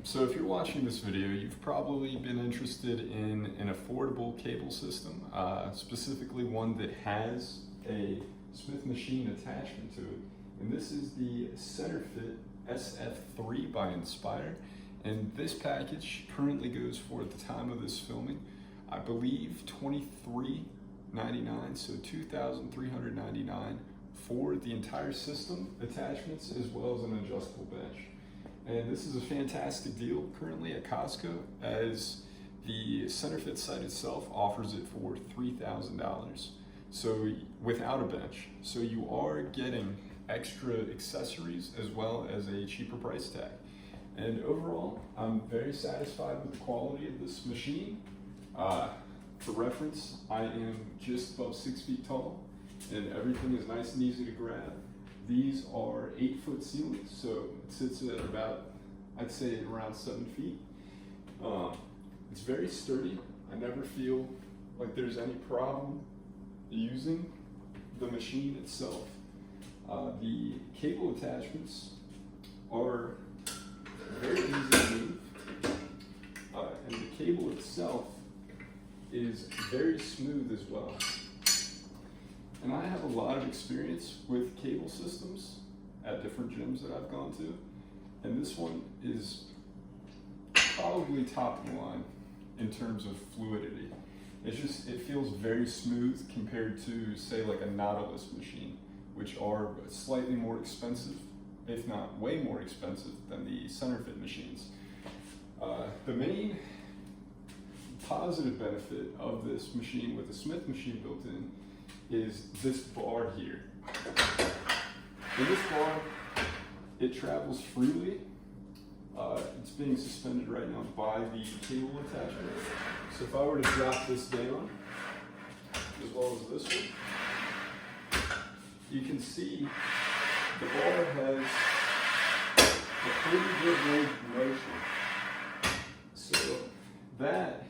So if you're watching this video, you've probably been interested in an affordable cable system, specifically one that has a Smith machine attachment to it. And this is the Centr SF3 by Inspire. And this package currently goes for, at the time of this filming, I believe $23.99, so $2,399 for the entire system, attachments, as well as an adjustable bench. And this is a fantastic deal currently at Costco, as the Centr site itself offers it for $3,000. So without a bench. So you are getting extra accessories as well as a cheaper price tag. And overall, I'm very satisfied with the quality of this machine. For reference, I am just above 6 feet tall, and everything is nice and easy to grab. These are 8-foot ceilings, so it sits at about, I'd say, around 7 feet. It's very sturdy. I never feel like there's any problem using the machine itself. The cable attachments are very easy to move, and the cable itself is very smooth as well. And I have a lot of experience with cable systems at different gyms that I've gone to, and this one is probably top of the line in terms of fluidity. It feels very smooth compared to, say, like a Nautilus machine, which are slightly more expensive, if not way more expensive than the Centr machines. The main positive benefit of this machine with the Smith machine built in is this bar here. And this bar, it travels freely. It's being suspended right now by the cable attachment. So if I were to drop this down, as well as this one, you can see the bar has a pretty good range of motion. So that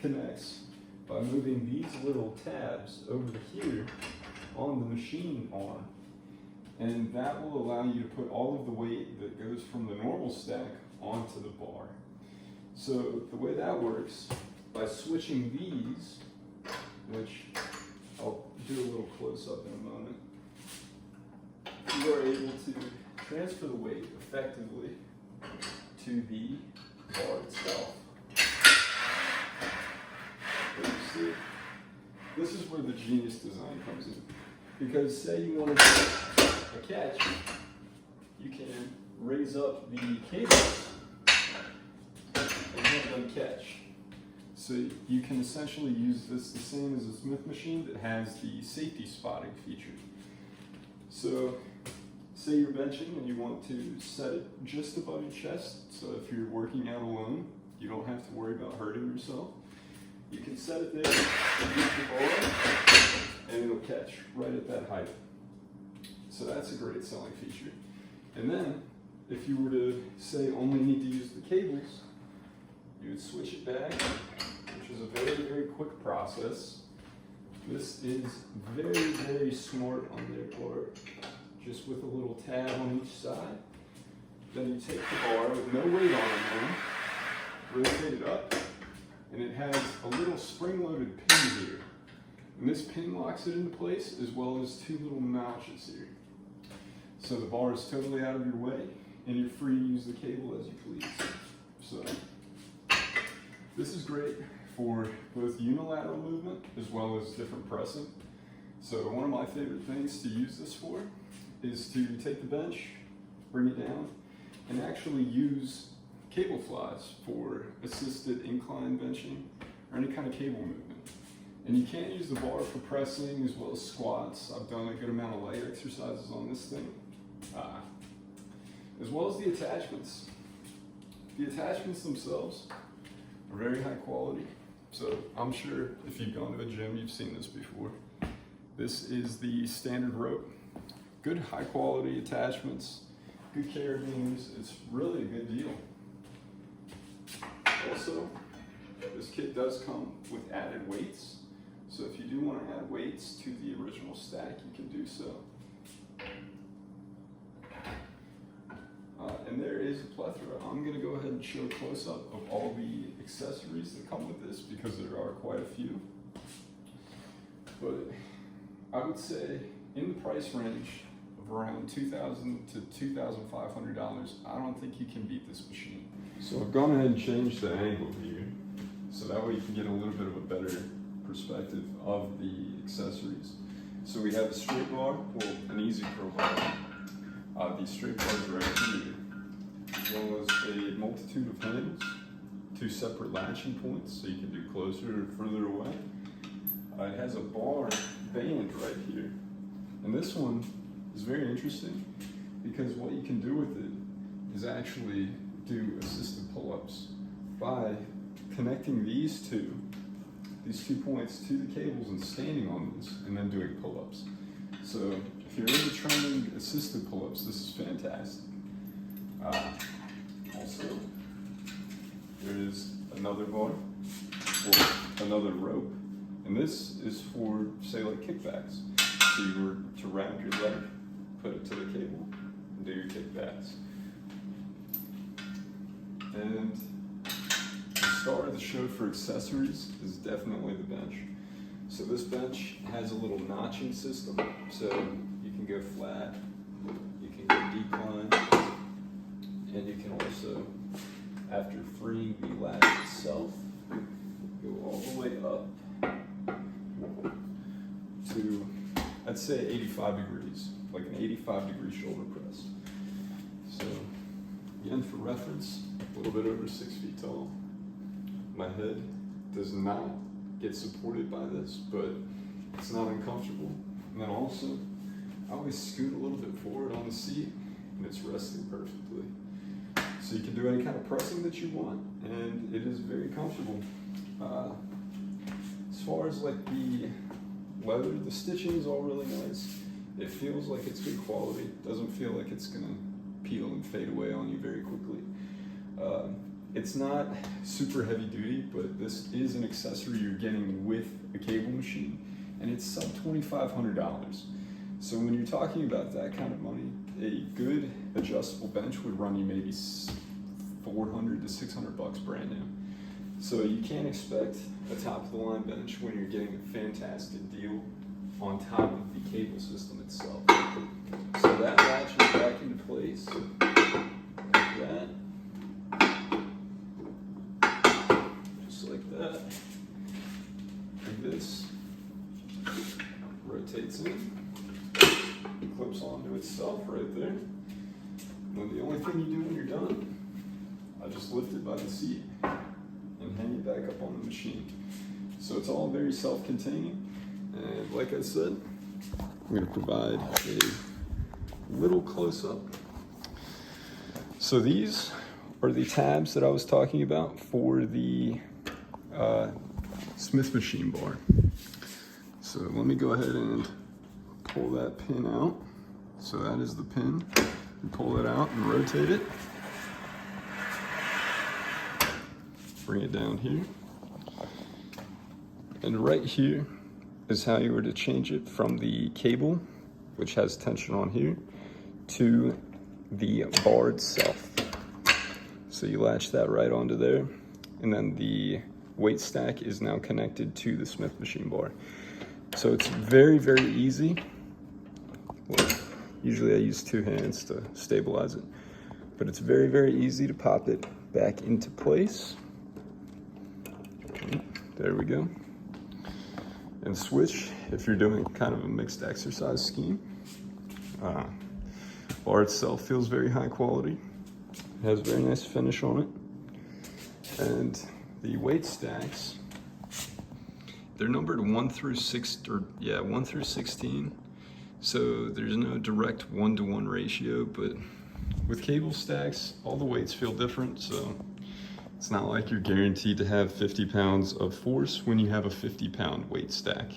connects by moving these little tabs over here on the machine arm. And that will allow you to put all of the weight that goes from the normal stack onto the bar. So the way that works, by switching these, which I'll do a little close up in a moment, you are able to transfer the weight effectively to the bar itself. You see, this is where the genius design comes in. Because say you want to do a catch, you can raise up the cables and have them catch. So you can essentially use this the same as a Smith machine that has the safety spotting feature. So say you're benching and you want to set it just above your chest, so if you're working out alone, you don't have to worry about hurting yourself. You can set it there, use the bar, and it'll catch right at that height. So that's a great selling feature. And then, if you were to, say, only need to use the cables, you would switch it back, which is a very, very quick process. This is very, very smart on their part, just with a little tab on each side. Then you take the bar with no weight on it now, rotate it up, and it has a little spring-loaded pin here. And this pin locks it into place, as well as 2 little notches here. So the bar is totally out of your way, and you're free to use the cable as you please. So this is great for both unilateral movement as well as different pressing. So one of my favorite things to use this for is to take the bench, bring it down, and actually use cable flies for assisted incline benching or any kind of cable movement. And you can't use the bar for pressing as well as squats. I've done a good amount of leg exercises on this thing. As well as the attachments. The attachments themselves are very high quality. So I'm sure if you've gone to a gym, you've seen this before. This is the standard rope. Good high quality attachments, good carabiners. It's really a good deal. Also, this kit does come with added weights. So if you do want to add weights to the original stack, you can do so. And And there is a plethora. I'm gonna go ahead and show a close-up of all the accessories that come with this because there are quite a few. But I would say in the price range of around $2,000 to $2,500, I don't think you can beat this machine. So I've gone ahead and changed the angle here, so that way you can get a little bit of a better perspective of the accessories. So we have a straight bar, well, an easy profile. These straight bars right here, as well as a multitude of handles, 2 separate latching points, so you can do closer or further away. It has a bar band right here. And this one is very interesting because what you can do with it is actually do assisted pull-ups by connecting these two points to the cables and standing on this and then doing pull-ups. So if you're into training assisted pull-ups, this is fantastic. Also, there is another bar, or another rope, and this is for, say, like kickbacks. So you were to round your leg, put it to the cable, and do your kickbacks. And the star of the show for accessories is definitely the bench. So this bench has a little notching system, so you can go flat, you can go decline, and you can also, after freeing the latch itself, go all the way up to, I'd say 85 degrees, like an 85-degree shoulder press. So again, for reference, a little bit over 6 feet tall. My head does not get supported by this, but it's not uncomfortable. And then also, I always scoot a little bit forward on the seat, and it's resting perfectly. So you can do any kind of pressing that you want, and it is very comfortable. As far as like the leather, the stitching is all really nice. It feels like it's good quality. It doesn't feel like it's gonna peel and fade away on you very quickly. It's not super heavy duty, but this is an accessory you're getting with a cable machine, and it's sub $2,500. So when you're talking about that kind of money, a good adjustable bench would run you maybe $400 to $600 brand new. So you can't expect a top-of-the-line bench when you're getting a fantastic deal on top of the cable system itself. So that latches back into place, like that. Like that, and this rotates in, clips onto itself right there. And then the only thing you do when you're done, I just lift it by the seat and hang it back up on the machine. So it's all very self-containing, and like I said, I'm going to provide a little close-up. So these are the tabs that I was talking about for the Smith machine bar. So let me go ahead and pull that pin out. So that is the pin. And pull it out and rotate it. Bring it down here. And right here is how you were to change it from the cable, which has tension on here, to the bar itself. So you latch that right onto there, and then the weight stack is now connected to the Smith machine bar. So it's very, very easy. Well, usually I use 2 hands to stabilize it, but it's very, very easy to pop it back into place. There we go. And switch if you're doing kind of a mixed exercise scheme. Bar itself feels very high quality. It has a very nice finish on it. And the weight stacks, they're numbered 1 through 16. So there's no direct 1-to-1 ratio, but with cable stacks, all the weights feel different. So it's not like you're guaranteed to have 50 pounds of force when you have a 50-pound weight stack.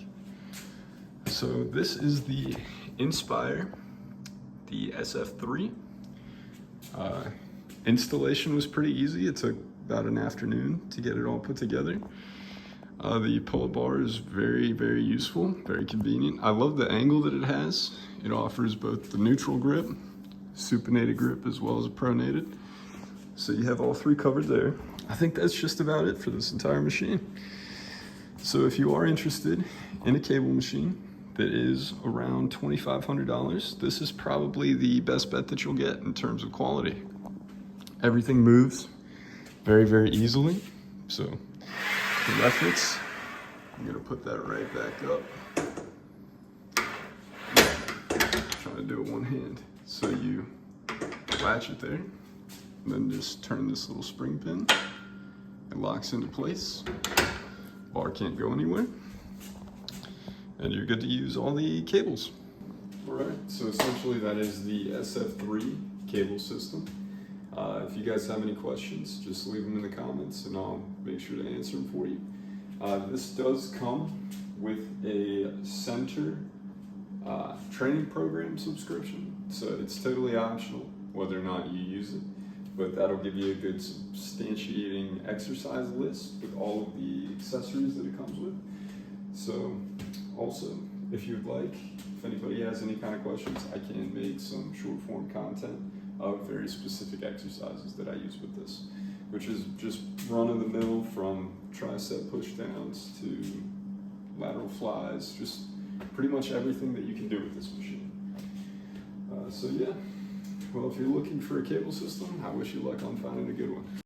So this is the Inspire, the SF3. Installation was pretty easy. It took about an afternoon to get it all put together. The pull-up bar is very, very useful, very convenient. I love the angle that it has. It offers both the neutral grip, supinated grip as well as a pronated. So you have all three covered there. I think that's just about it for this entire machine. So if you are interested in a cable machine that is around $2,500, this is probably the best bet that you'll get in terms of quality. Everything moves very, very easily. So for reference, I'm gonna put that right back up. Trying to do it one hand. So you latch it there, and then just turn this little spring pin. It locks into place. Bar can't go anywhere. And you're good to use all the cables. All right, so essentially that is the SF3 cable system. If you guys have any questions, just leave them in the comments and I'll make sure to answer them for you. This does come with a Centr training program subscription, so it's totally optional whether or not you use it, but that'll give you a good substantiating exercise list with all of the accessories that it comes with. So also, if you'd like, if anybody has any kind of questions, I can make some short form content of very specific exercises that I use with this, which is just run of the mill from tricep push downs to lateral flies, just pretty much everything that you can do with this machine. So yeah, well, if you're looking for a cable system, I wish you luck on finding a good one.